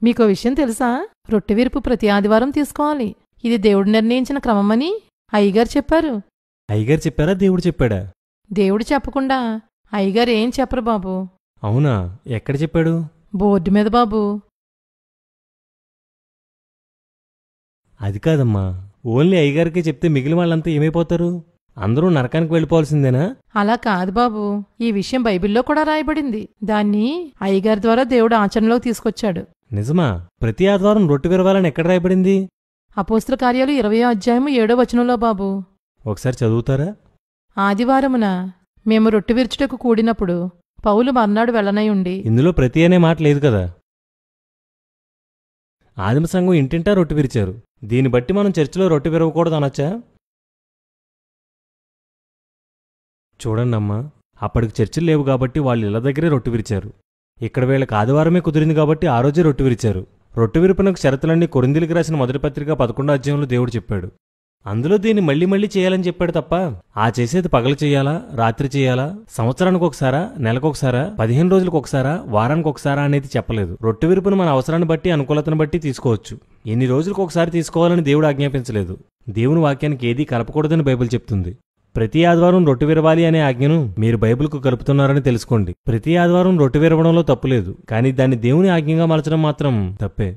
మీకో విషయం తెలుసా? రొట్టె విరుపు ప్రతి ఆదివారం తీసుకోవాలి. ఇది దేవుడు నిర్ణయించిన క్రమమని అయ్యగారు చెప్పారు. అయ్యగారు చెప్పారా, దేవుడు చెప్పాడా? దేవుడు చెప్పకుండా అయ్యగారు ఏం చెప్పరు బాబు. అవునా? ఎక్కడ చెప్పాడు? బోర్డు మీద బాబు. అది కాదమ్మా, ఓన్లీ అయ్యగారికే చెప్తే మిగిలిన వాళ్ళంతా ఏమైపోతారు? అందరూ నరకానికి వెళ్ళిపోవాల్సిందేనా? అలా కాదు బాబు, ఈ విషయం బైబిల్లో కూడా రాయబడింది. దాన్ని అయ్యగారి ద్వారా దేవుడు ఆచరణలోకి తీసుకొచ్చాడు. నిజమా? ప్రతి ఆదివారం రొట్టె విరవాలని ఎక్కడ రాయబడింది? అపోస్తల కార్యాలు 20వ అధ్యాయము 7వ వచనంలో బాబు. ఒకసారి చదువుతారా? ఆదివారమున మేము రొట్టె విరుచుటకు కూడినప్పుడు పౌలు మర్నాడు వెళ్ళనయుండి. ఇందులో ప్రతి అనే మాట లేదు కదా. ఆదిమ సంఘం ఇంటింటా రొట్టె విరిచారు. దీన్ని బట్టి మనం చర్చిలో రొట్టె విరవకూడదు అనొచ్చా? చూడండమ్మా, అప్పటికి చర్చిలు లేవు కాబట్టి వాళ్ళు ఇళ్ల దగ్గరే రొట్టె విరిచారు. ఇక్కడ వీళ్ళకి ఆదివారమే కుదిరింది కాబట్టి ఆ రోజే రొట్టె విరిచారు. రొట్టె విరుపునకు షరతులన్నీ కొరింథీయులకు రాసిన మొదటి పత్రిక 11వ అధ్యాయంలో దేవుడు చెప్పాడు. అందులో దీన్ని మళ్లీ మళ్లీ చేయాలని చెప్పాడు తప్ప, ఆ చేసేది పగలు చెయ్యాలా, రాత్రి చెయ్యాలా, సంవత్సరానికి ఒకసారా, నెలకొకసారా, 15 రోజులకు ఒకసారా, వారానికి ఒకసారా అనేది చెప్పలేదు. రొట్టె విరుపును మన అవసరాన్ని బట్టి, అనుకూలతను బట్టి తీసుకోవచ్చు. ఎన్ని రోజులకు ఒకసారి తీసుకోవాలని దేవుడు ఆజ్ఞాపించలేదు. దేవుని వాక్యానికి ఏదీ కలపకూడదని బైబిల్ చెప్తుంది. ప్రతి ఆదివారం రొట్టె విరవాలి అనే ఆజ్ఞను మీరు బైబిల్కు కలుపుతున్నారని తెలుసుకోండి. ప్రతి ఆదివారం రొట్టె విరవడంలో తప్పులేదు, కానీ దాన్ని దేవుని ఆజ్ఞగా మలచడం మాత్రం తప్పే.